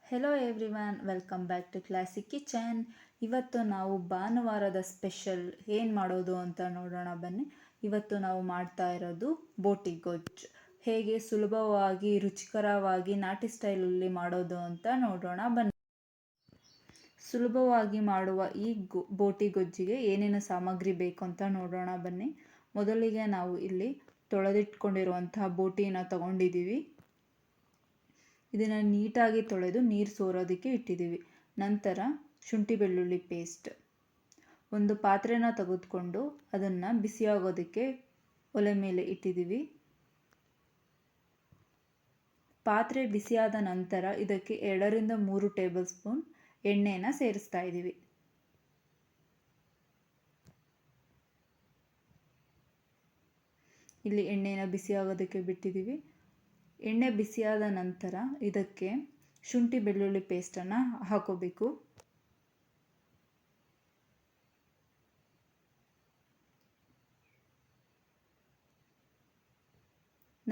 Hello everyone, welcome back to Classic Kitchen. ಇವತ್ತು ನಾವು ಭಾನುವಾರದ ಸ್ಪೆಷಲ್ ಏನು ಮಾಡೋದು ಅಂತ ನೋಡೋಣ ಬನ್ನಿ. ಇವತ್ತು ನಾವು ಮಾಡ್ತಾ ಇರೋದು ಬೋಟಿ ಗೊಜ್ಜು. ಹೇಗೆ ಸುಲಭವಾಗಿ ರುಚಿಕರವಾಗಿ ನಾಟಿ ಸ್ಟೈಲಲ್ಲಿ ಮಾಡೋದು ಅಂತ ನೋಡೋಣ ಬನ್ನಿ. ಸುಲಭವಾಗಿ ಮಾಡುವ ಈ ಬೋಟಿ ಗೊಜ್ಜಿಗೆ ಏನೇನು ಸಾಮಗ್ರಿ ಬೇಕು ಅಂತ ನೋಡೋಣ ಬನ್ನಿ. ಮೊದಲಿಗೆ ನಾವು ಇಲ್ಲಿ ತೊಳೆದಿಟ್ಕೊಂಡಿರುವಂತಹ ಬೋಟಿನ ತಗೊಂಡಿದ್ದೀವಿ. ಇದನ್ನು ನೀಟಾಗಿ ತೊಳೆದು ನೀರು ಸೋರೋದಕ್ಕೆ ಇಟ್ಟಿದ್ದೀವಿ. ನಂತರ ಶುಂಠಿ ಬೆಳ್ಳುಳ್ಳಿ ಪೇಸ್ಟ್, ಒಂದು ಪಾತ್ರೆನ ತೆಗೆದುಕೊಂಡು ಅದನ್ನು ಬಿಸಿಯಾಗೋದಕ್ಕೆ ಒಲೆ ಮೇಲೆ ಇಟ್ಟಿದ್ದೀವಿ. ಪಾತ್ರೆ ಬಿಸಿಯಾದ ನಂತರ ಇದಕ್ಕೆ 2ರಿಂದ 3 ಟೇಬಲ್ ಸ್ಪೂನ್ ಎಣ್ಣೆನ ಸೇರಿಸ್ತಾ ಇದ್ದೀವಿ. ಇಲ್ಲಿ ಎಣ್ಣೆನ ಬಿಸಿಯಾಗೋದಕ್ಕೆ ಬಿಟ್ಟಿದ್ದೀವಿ. ಎಣ್ಣೆ ಬಿಸಿಯಾದ ನಂತರ ಇದಕ್ಕೆ ಶುಂಠಿ ಬೆಳ್ಳುಳ್ಳಿ ಪೇಸ್ಟನ್ನು ಹಾಕೋಬೇಕು.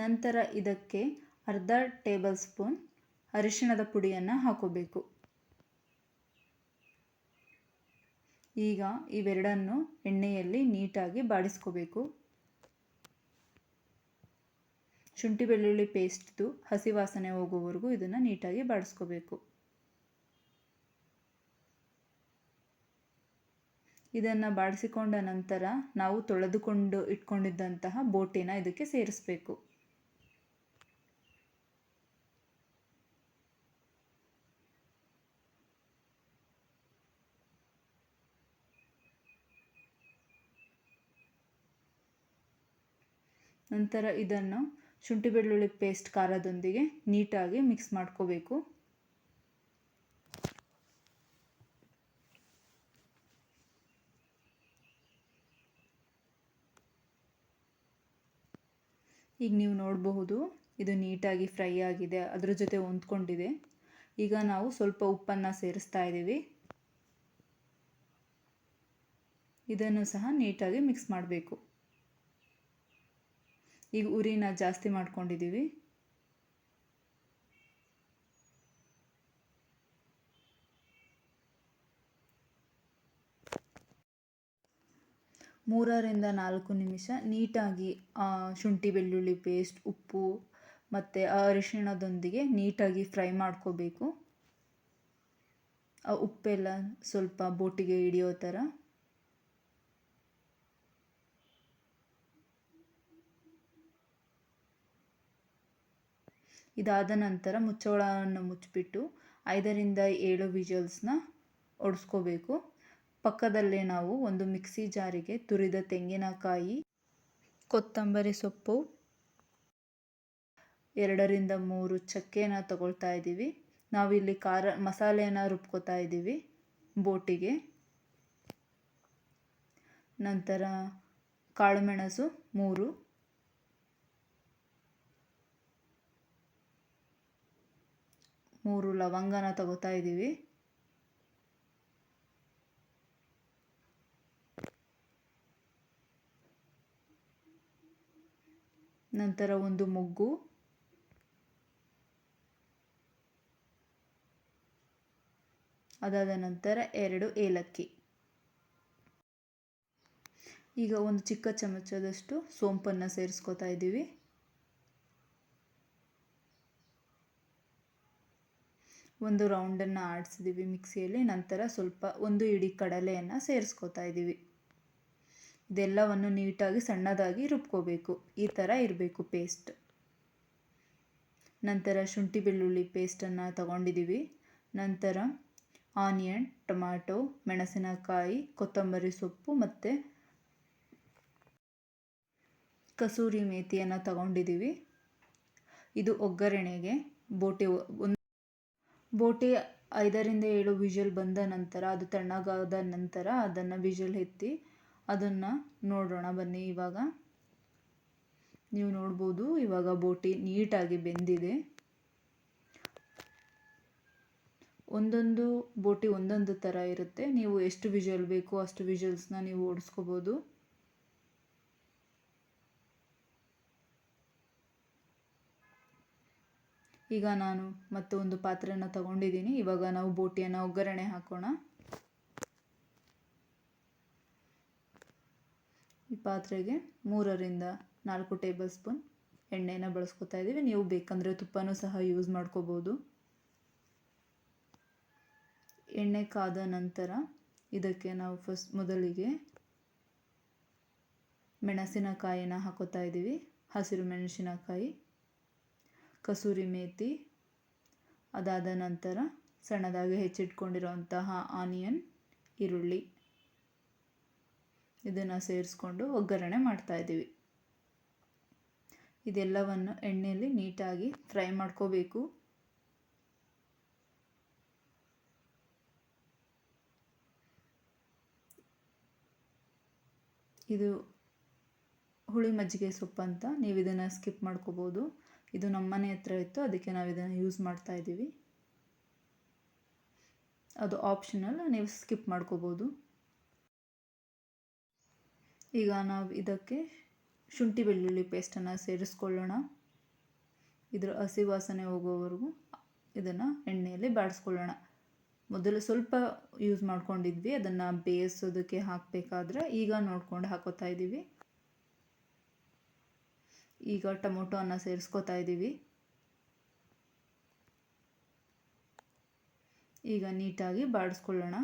ನಂತರ ಇದಕ್ಕೆ ಅರ್ಧ ಟೇಬಲ್ ಸ್ಪೂನ್ ಅರಿಶಿಣದ ಪುಡಿಯನ್ನು ಹಾಕೋಬೇಕು. ಈಗ ಇವೆರಡನ್ನು ಎಣ್ಣೆಯಲ್ಲಿ ನೀಟಾಗಿ ಬಾಡಿಸ್ಕೋಬೇಕು. ಶುಂಠಿ ಬೆಳ್ಳುಳ್ಳಿ ಪೇಸ್ಟ್ದು ಹಸಿ ವಾಸನೆ ಹೋಗುವವರೆಗೂ ಇದನ್ನು ನೀಟಾಗಿ ಬಾಡಿಸ್ಕೋಬೇಕು. ಇದನ್ನು ಬಾಡಿಸಿಕೊಂಡ ನಂತರ ನಾವು ತೊಳೆದುಕೊಂಡು ಇಟ್ಕೊಂಡಿದ್ದಂತಹ ಬೋಟಿನ ಇದಕ್ಕೆ ಸೇರಿಸಬೇಕು. ನಂತರ ಇದನ್ನು ಶುಂಠಿ ಬೆಳ್ಳುಳ್ಳಿ ಪೇಸ್ಟ್ ಖಾರದೊಂದಿಗೆ ನೀಟಾಗಿ ಮಿಕ್ಸ್ ಮಾಡ್ಕೋಬೇಕು. ಈಗ ನೀವು ನೋಡಬಹುದು, ಇದು ನೀಟಾಗಿ ಫ್ರೈ ಆಗಿದೆ, ಅದ್ರ ಜೊತೆ ಹೊಂದ್ಕೊಂಡಿದೆ. ಈಗ ನಾವು ಸ್ವಲ್ಪ ಉಪ್ಪನ್ನು ಸೇರಿಸ್ತಾ ಇದ್ದೀವಿ. ಇದನ್ನು ಸಹ ನೀಟಾಗಿ ಮಿಕ್ಸ್ ಮಾಡಬೇಕು. ಈಗ ಉರಿನ ಜಾಸ್ತಿ ಮಾಡ್ಕೊಂಡಿದ್ದೀವಿ. ಮೂರರಿಂದ 4 ನಿಮಿಷ ನೀಟಾಗಿ ಶುಂಠಿ ಬೆಳ್ಳುಳ್ಳಿ ಪೇಸ್ಟ್, ಉಪ್ಪು ಮತ್ತು ಅರಿಶಿಣದೊಂದಿಗೆ ನೀಟಾಗಿ ಫ್ರೈ ಮಾಡ್ಕೋಬೇಕು. ಆ ಉಪ್ಪೆಲ್ಲ ಸ್ವಲ್ಪ ಬೋಟಿಗೆ ಹಿಡಿಯೋ ಥರ. ಇದಾದ ನಂತರ ಮುಚ್ಚಳವನ್ನು ಮುಚ್ಚಿಬಿಟ್ಟು 5ರಿಂದ 7 ವಿಜಲ್ಸ್ನ ಹೊಡೆಸ್ಕೋಬೇಕು. ಪಕ್ಕದಲ್ಲೇ ನಾವು ಒಂದು ಮಿಕ್ಸಿ ಜಾರಿಗೆ ತುರಿದ ತೆಂಗಿನಕಾಯಿ, ಕೊತ್ತಂಬರಿ ಸೊಪ್ಪು, 2ರಿಂದ 3 ಚಕ್ಕೆನ ತಗೊಳ್ತಾ ಇದ್ದೀವಿ. ನಾವಿಲ್ಲಿ ಮಸಾಲೆಯನ್ನು ರುಬ್ಕೋತಾ ಇದ್ದೀವಿ ಬೋಟಿಗೆ. ನಂತರ ಕಾಳುಮೆಣಸು 3 ಲವಂಗನ ತಗೋತಾ ಇದ್ದೀವಿ. ನಂತರ ಒಂದು ಮೊಗ್ಗು, ಅದಾದ ನಂತರ 2 ಏಲಕ್ಕಿ. ಈಗ ಒಂದು ಚಿಕ್ಕ ಚಮಚದಷ್ಟು ಸೋಂಪನ್ನು ಸೇರಿಸ್ಕೋತಾ ಇದ್ದೀವಿ. ಒಂದು ರೌಂಡನ್ನು ಆಡಿಸಿದ್ದೀವಿ ಮಿಕ್ಸಿಯಲ್ಲಿ. ನಂತರ ಒಂದು ಇಡೀ ಕಡಲೆಯನ್ನು ಸೇರಿಸ್ಕೋತಾ ಇದ್ದೀವಿ. ಇದೆಲ್ಲವನ್ನು ನೀಟಾಗಿ ಸಣ್ಣದಾಗಿ ರುಬ್ಕೋಬೇಕು. ಈ ಥರ ಇರಬೇಕು ಪೇಸ್ಟ್. ನಂತರ ಶುಂಠಿ ಬೆಳ್ಳುಳ್ಳಿ ಪೇಸ್ಟನ್ನು ತಗೊಂಡಿದ್ದೀವಿ. ನಂತರ ಆನಿಯನ್, ಟೊಮ್ಯಾಟೊ, ಮೆಣಸಿನಕಾಯಿ, ಕೊತ್ತಂಬರಿ ಸೊಪ್ಪು ಮತ್ತು ಕಸೂರಿ ಮೇಥಿಯನ್ನು ತಗೊಂಡಿದ್ದೀವಿ. ಇದು ಒಗ್ಗರಣೆಗೆ. ಬೋಟಿ 5ರಿಂದ 7 ವಿಷಲ್ ಬಂದ ನಂತರ, ಅದು ತಣ್ಣಗಾದ ನಂತರ ಅದನ್ನು ವಿಷಲ್ ಎತ್ತಿ ಅದನ್ನು ನೋಡೋಣ ಬನ್ನಿ. ಇವಾಗ ನೀವು ನೋಡ್ಬೋದು, ಇವಾಗ ಬೋಟಿ ನೀಟಾಗಿ ಬೆಂದಿದೆ. ಒಂದೊಂದು ಬೋಟಿ ಒಂದೊಂದು ಥರ ಇರುತ್ತೆ. ನೀವು ಎಷ್ಟು ವಿಷಲ್ ಬೇಕು ಅಷ್ಟು ವಿಷಲ್ಸ್ನ ನೀವು ಓಡಿಸ್ಕೋಬೋದು. ಈಗ ನಾನು ಮತ್ತೆ ಒಂದು ಪಾತ್ರೆನ ತಗೊಂಡಿದ್ದೀನಿ. ಇವಾಗ ನಾವು ಬೋಟಿಯನ್ನು ಒಗ್ಗರಣೆ ಹಾಕೋಣ. ಈ ಪಾತ್ರೆಗೆ 3ರಿಂದ 4 ಟೇಬಲ್ ಸ್ಪೂನ್ ಎಣ್ಣೆನ ಬಳಸ್ಕೊತಾ ಇದ್ದೀವಿ. ನೀವು ಬೇಕಂದರೆ ತುಪ್ಪನೂ ಸಹ ಯೂಸ್ ಮಾಡ್ಕೋಬೋದು. ಎಣ್ಣೆ ಕಾದ ನಂತರ ಇದಕ್ಕೆ ನಾವು ಮೊದಲಿಗೆ ಮೆಣಸಿನಕಾಯಿನ ಹಾಕೋತಾ ಇದ್ದೀವಿ. ಹಸಿರು ಮೆಣಸಿನಕಾಯಿ, ಕಸೂರಿ ಮೇಥಿ, ಅದಾದ ನಂತರ ಸಣ್ಣದಾಗಿ ಹೆಚ್ಚಿಟ್ಕೊಂಡಿರುವಂತಹ ಆನಿಯನ್, ಈರುಳ್ಳಿ ಇದನ್ನು ಸೇರಿಸ್ಕೊಂಡು ಒಗ್ಗರಣೆ ಮಾಡ್ತಾ ಇದ್ದೀವಿ. ಇದೆಲ್ಲವನ್ನು ಎಣ್ಣೆಯಲ್ಲಿ ನೀಟಾಗಿ ಫ್ರೈ ಮಾಡ್ಕೋಬೇಕು. ಇದು ಹುಳಿ ಮಜ್ಜಿಗೆ ಸೊಪ್ಪು ಅಂತ, ನೀವು ಇದನ್ನು ಸ್ಕಿಪ್ ಮಾಡ್ಕೋಬೋದು. ಇದು ನಮ್ಮ ಮನೆ ಹತ್ರ ಇತ್ತು, ಅದಕ್ಕೆ ನಾವು ಇದನ್ನು ಯೂಸ್ ಮಾಡ್ತಾ ಇದ್ದೀವಿ. ಅದು ಆಪ್ಷನಲ್, ನೀವು ಸ್ಕಿಪ್ ಮಾಡ್ಕೋಬೋದು. ಈಗ ನಾವು ಇದಕ್ಕೆ ಶುಂಠಿ ಬೆಳ್ಳುಳ್ಳಿ ಪೇಸ್ಟನ್ನು ಸೇರಿಸ್ಕೊಳ್ಳೋಣ. ಇದರ ಹಸಿ ವಾಸನೆ ಹೋಗೋವರೆಗೂ ಇದನ್ನು ಎಣ್ಣೆಯಲ್ಲಿ ಬಾಡಿಸ್ಕೊಳ್ಳೋಣ. ಮೊದಲು ಸ್ವಲ್ಪ ಯೂಸ್ ಮಾಡ್ಕೊಂಡಿದ್ವಿ, ಅದನ್ನು ಬೇಯಿಸೋದಕ್ಕೆ ಹಾಕಬೇಕಾದ್ರೆ ಈಗ ನೋಡ್ಕೊಂಡು ಹಾಕೋತಾ ಇದ್ದೀವಿ. ಈಗ ಟೊಮೊಟೊನ ಸೇರಿಸ್ಕೊತಾ ಇದ್ದೀವಿ. ಈಗ ನೀಟಾಗಿ ಬಾಡಿಸ್ಕೊಳ್ಳೋಣ.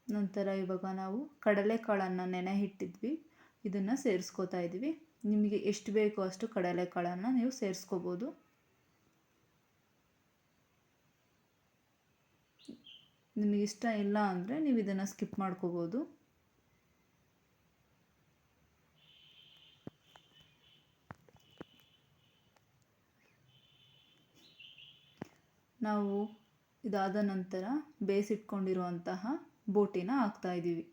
ನಂತರ ಇವಾಗ ನಾವು ಕಡಲೆಕಾಳನ್ನು ನೆನೆ ಇಟ್ಟಿದ್ವಿ, ಇದನ್ನು ಸೇರಿಸ್ಕೊತಾ ಇದ್ದೀವಿ. ನಿಮಗೆ ಎಷ್ಟು ಬೇಕೋ ಅಷ್ಟು ಕಡಲೆಕಾಳನ್ನು ನೀವು ಸೇರಿಸ್ಕೋಬೋದು. ನಿಮಗೆ ಇಷ್ಟ ಇಲ್ಲ ಅಂದರೆ ನೀವು ಇದನ್ನು ಸ್ಕಿಪ್ ಮಾಡ್ಕೋಬೋದು. ನಾವು ಇದಾದ ನಂತರ ಬೇಯಿಸಿಟ್ಕೊಂಡಿರುವಂತಹ ಬೋಟಿನ ಹಾಕ್ತಾ ಇದ್ದೀವಿ.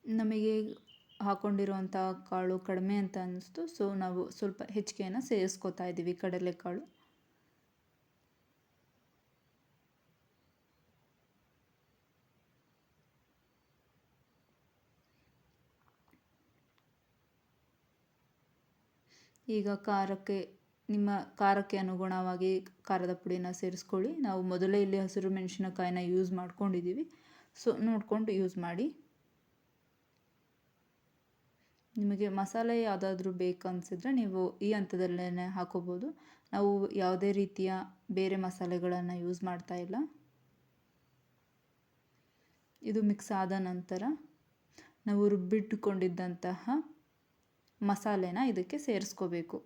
ನಮಗೆ ಹಾಕ್ಕೊಂಡಿರುವಂಥ ಕಾಳು ಕಡಿಮೆ ಅಂತ ಅನ್ನಿಸ್ತು, ಸೊ ನಾವು ಸ್ವಲ್ಪ ಹೆಚ್ಚಿಗೆಯನ್ನು ಸೇರಿಸ್ಕೊತಾ ಇದ್ದೀವಿ ಕಡಲೆಕಾಳು. ಈಗ ನಿಮ್ಮ ಖಾರಕ್ಕೆ ಅನುಗುಣವಾಗಿ ಖಾರದ ಪುಡಿನ ಸೇರಿಸ್ಕೊಳ್ಳಿ. ನಾವು ಮೊದಲೇ ಇಲ್ಲಿ ಹಸಿರು ಮೆಣಸಿನಕಾಯಿನ ಯೂಸ್ ಮಾಡ್ಕೊಂಡಿದ್ದೀವಿ, ಸೊ ನೋಡಿಕೊಂಡು ಯೂಸ್ ಮಾಡಿ. ನಿಮಗೆ ಮಸಾಲೆ ಯಾವುದಾದ್ರೂ ಬೇಕನ್ಸಿದ್ರೆ ನೀವು ಈ ಹಂತದಲ್ಲೇ ಹಾಕೋಬೋದು. ನಾವು ಯಾವುದೇ ರೀತಿಯ ಬೇರೆ ಮಸಾಲೆಗಳನ್ನು ಯೂಸ್ ಮಾಡ್ತಾ ಇಲ್ಲ. ಇದು ಮಿಕ್ಸ್ ಆದ ನಂತರ ನಾವು ರುಬ್ಬಿಟ್ಟುಕೊಂಡಿದ್ದಂತಹ ಮಸಾಲೆನ ಇದಕ್ಕೆ ಸೇರಿಸ್ಕೋಬೇಕು.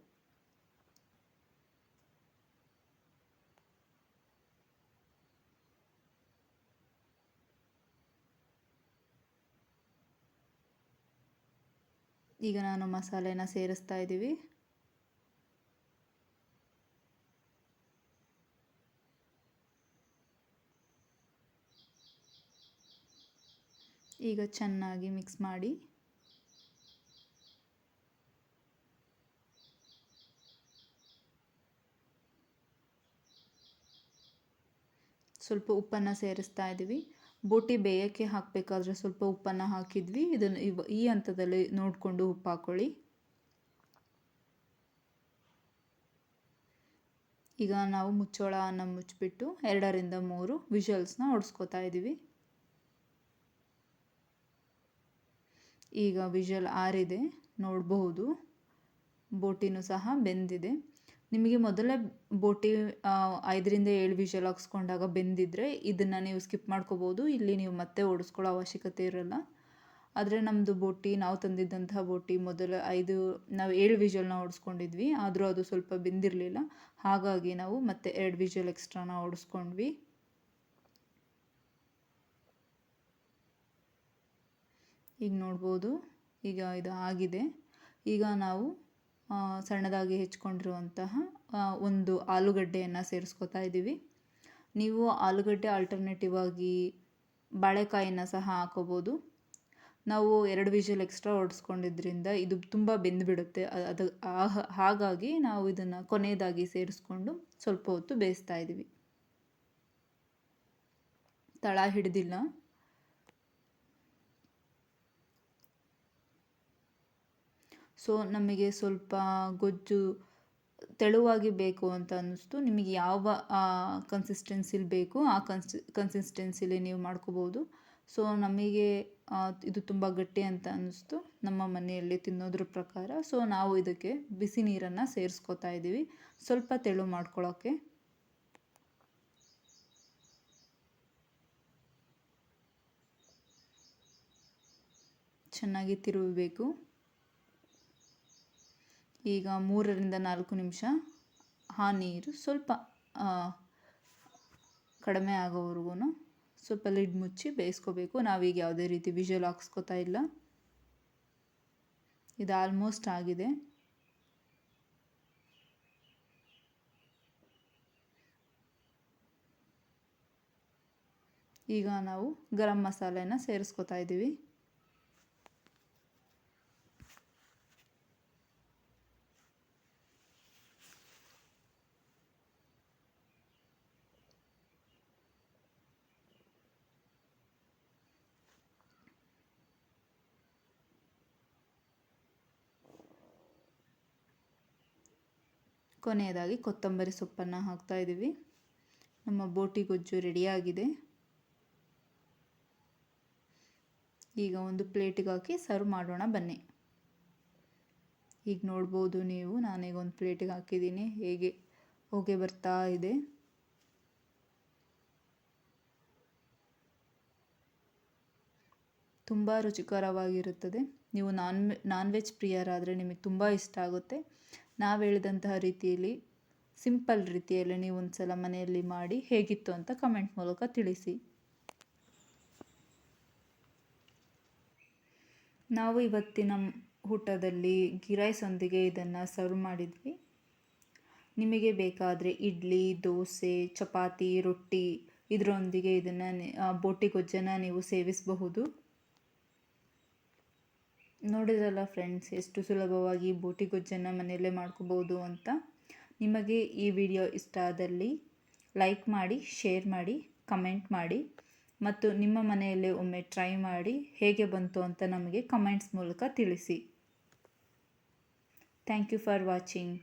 ಈಗ ನಾನು ಮಸಾಲೆನ ಸೇರಿಸ್ತಾ ಇದ್ದೀವಿ. ಈಗ ಚೆನ್ನಾಗಿ ಮಿಕ್ಸ್ ಮಾಡಿ. ಸ್ವಲ್ಪ ಉಪ್ಪನ್ನು ಸೇರಿಸ್ತಾ ಇದ್ದೀವಿ. ಬೋಟಿ ಬೇಯೋಕ್ಕೆ ಹಾಕಬೇಕಾದ್ರೆ ಸ್ವಲ್ಪ ಉಪ್ಪನ್ನು ಹಾಕಿದ್ವಿ. ಇದನ್ನು ಈ ಹಂತದಲ್ಲಿ ನೋಡಿಕೊಂಡು ಉಪ್ಪು ಹಾಕ್ಕೊಳ್ಳಿ. ಈಗ ನಾವು ಮುಚ್ಚಳವನ್ನು ಮುಚ್ಚಿಬಿಟ್ಟು 2ರಿಂದ 3 ವಿಷಲ್ಸ್ನ ಹೊಡೆಸ್ಕೊತಾ ಇದ್ದೀವಿ. ಈಗ ವಿಷಲ್ ಆರಿದೆ, ನೋಡಬಹುದು. ಬೋಟಿನೂ ಸಹ ಬೆಂದಿದೆ. ನಿಮಗೆ ಮೊದಲೇ ಬೋಟಿ 5ರಿಂದ 7 ವಿಷಲ್ ಹಾಕ್ಸ್ಕೊಂಡಾಗ ಬೆಂದಿದ್ರೆ ಇದನ್ನು ನೀವು ಸ್ಕಿಪ್ ಮಾಡ್ಕೋಬೋದು. ಇಲ್ಲಿ ನೀವು ಮತ್ತೆ ಓಡಿಸ್ಕೊಳ್ಳೋ ಅವಶ್ಯಕತೆ ಇರೋಲ್ಲ. ಆದರೆ ನಮ್ಮದು ಬೋಟಿ, ನಾವು ತಂದಿದ್ದಂತಹ ಬೋಟಿ ನಾವು 7 ವಿಷಲ್ನ ಓಡಿಸ್ಕೊಂಡಿದ್ವಿ, ಆದರೂ ಅದು ಸ್ವಲ್ಪ ಬೆಂದಿರಲಿಲ್ಲ. ಹಾಗಾಗಿ ನಾವು ಮತ್ತೆ 2 ವಿಷಲ್ ಎಕ್ಸ್ಟ್ರಾನ ಓಡಿಸ್ಕೊಂಡ್ವಿ. ಈಗ ನೋಡ್ಬೋದು, ಈಗ ಇದು ಆಗಿದೆ. ಈಗ ನಾವು ಸಣ್ಣದಾಗಿ ಹೆಚ್ಕೊಂಡಿರುವಂತಹ ಒಂದು ಆಲೂಗಡ್ಡೆಯನ್ನು ಸೇರಿಸ್ಕೊತಾ ಇದ್ದೀವಿ. ನೀವು ಆಲೂಗಡ್ಡೆ ಆಲ್ಟರ್ನೇಟಿವ್ ಆಗಿ ಬಾಳೆಕಾಯಿನ ಸಹ ಹಾಕೋಬೋದು. ನಾವು 2 ವಿಷಲ್ ಎಕ್ಸ್ಟ್ರಾ ಹೊಡೆಸ್ಕೊಂಡಿದ್ರಿಂದ ಇದು ತುಂಬ ಬೆಂದುಬಿಡುತ್ತೆ. ಅದು ಹಾಗಾಗಿ ನಾವು ಇದನ್ನು ಕೊನೆಯದಾಗಿ ಸೇರಿಸ್ಕೊಂಡು ಸ್ವಲ್ಪ ಹೊತ್ತು ಬೇಯಿಸ್ತಾ ಇದ್ದೀವಿ. ತಳ ಹಿಡಿದಿಲ್ಲ. ಸೊ ನಮಗೆ ಸ್ವಲ್ಪ ಗೊಜ್ಜು ತೆಳುವಾಗಿ ಬೇಕು ಅಂತ ಅನ್ನಿಸ್ತು. ನಿಮಗೆ ಯಾವ ಕನ್ಸಿಸ್ಟೆನ್ಸಿಲಿ ಬೇಕು ಆ ಕನ್ಸಿಸ್ಟೆನ್ಸಿಲಿ ನೀವು ಮಾಡ್ಕೋಬೋದು. ಸೊ ನಮಗೆ ಇದು ತುಂಬ ಗಟ್ಟಿ ಅಂತ ಅನ್ನಿಸ್ತು ನಮ್ಮ ಮನೆಯಲ್ಲಿ ತಿನ್ನೋದ್ರ ಪ್ರಕಾರ. ಸೊ ನಾವು ಇದಕ್ಕೆ ಬಿಸಿ ನೀರನ್ನು ಸೇರಿಸ್ಕೊತಾ ಇದ್ದೀವಿ ಸ್ವಲ್ಪ ತೆಳು ಮಾಡ್ಕೊಳ್ಳೋಕ್ಕೆ. ಚೆನ್ನಾಗಿ ತಿರುಗಬೇಕು. ಈಗ 3 ರಿಂದ 4 ನಿಮಿಷ ಆ ನೀರು ಸ್ವಲ್ಪ ಕಡಿಮೆ ಆಗೋವರೆಗೂ ಸ್ವಲ್ಪ ಲಿಡ್ ಮುಚ್ಚಿ ಬೇಯಿಸ್ಕೋಬೇಕು. ನಾವೀಗ ಯಾವುದೇ ರೀತಿ ವಿಷಲ್ ಹಾಕ್ಸ್ಕೊತಾ ಇಲ್ಲ. ಇದು ಆಲ್ಮೋಸ್ಟ್ ಆಗಿದೆ. ಈಗ ನಾವು ಗರಂ ಮಸಾಲೆನ ಸೇರಿಸ್ಕೊತಾ ಇದ್ದೀವಿ. ಕೊನೆಯದಾಗಿ ಕೊತ್ತಂಬರಿ ಸೊಪ್ಪನ್ನು ಹಾಕ್ತಾ ಇದ್ದೀವಿ. ನಮ್ಮ ಬೋಟಿ ಗೊಜ್ಜು ರೆಡಿಯಾಗಿದೆ. ಈಗ ಒಂದು ಪ್ಲೇಟಿಗೆ ಹಾಕಿ ಸರ್ವ್ ಮಾಡೋಣ ಬನ್ನಿ. ಈಗ ನೋಡ್ಬೋದು ನೀವು, ನಾನೀಗ ಒಂದು ಪ್ಲೇಟಿಗೆ ಹಾಕಿದ್ದೀನಿ. ಹೇಗೆ ಹೊಗೆ ಬರ್ತಾ ಇದೆ. ತುಂಬ ರುಚಿಕರವಾಗಿರುತ್ತದೆ. ನೀವು ನಾನ್ ವೆಜ್ ಪ್ರಿಯರಾದರೆ ನಿಮಗೆ ತುಂಬ ಇಷ್ಟ ಆಗುತ್ತೆ. ನಾವು ಹೇಳಿದಂತಹ ರೀತಿಯಲ್ಲಿ ಸಿಂಪಲ್ ರೀತಿಯಲ್ಲಿ ನೀವು ಒಂದು ಸಲ ಮನೆಯಲ್ಲಿ ಮಾಡಿ ಹೇಗಿತ್ತು ಅಂತ ಕಮೆಂಟ್ ಮೂಲಕ ತಿಳಿಸಿ. ನಾವು ಇವತ್ತಿನ ಊಟದಲ್ಲಿ ಗೀ ರೈಸೊಂದಿಗೆ ಇದನ್ನು ಸರ್ವ್ ಮಾಡಿದ್ವಿ. ನಿಮಗೆ ಬೇಕಾದರೆ ಇಡ್ಲಿ, ದೋಸೆ, ಚಪಾತಿ, ರೊಟ್ಟಿ ಇದರೊಂದಿಗೆ ಇದನ್ನು ಬೋಟಿ ಗೊಜ್ಜನ್ನು ನೀವು ಸೇವಿಸಬಹುದು. ನೋಡಿದ್ರಲ್ಲ ಫ್ರೆಂಡ್ಸ್, ಎಷ್ಟು ಸುಲಭವಾಗಿ ಬೋಟಿ ಗೊಜ್ಜನ್ನು ಮನೆಯಲ್ಲೇ ಮಾಡ್ಕೋಬೋದು ಅಂತ. ನಿಮಗೆ ಈ ವಿಡಿಯೋ ಇಷ್ಟ ಆದಲ್ಲಿ ಲೈಕ್ ಮಾಡಿ, ಶೇರ್ ಮಾಡಿ, ಕಮೆಂಟ್ ಮಾಡಿ ಮತ್ತು ನಿಮ್ಮ ಮನೆಯಲ್ಲೇ ಒಮ್ಮೆ ಟ್ರೈ ಮಾಡಿ ಹೇಗೆ ಬಂತು ಅಂತ ನಮಗೆ ಕಮೆಂಟ್ಸ್ ಮೂಲಕ ತಿಳಿಸಿ. Thank you for watching.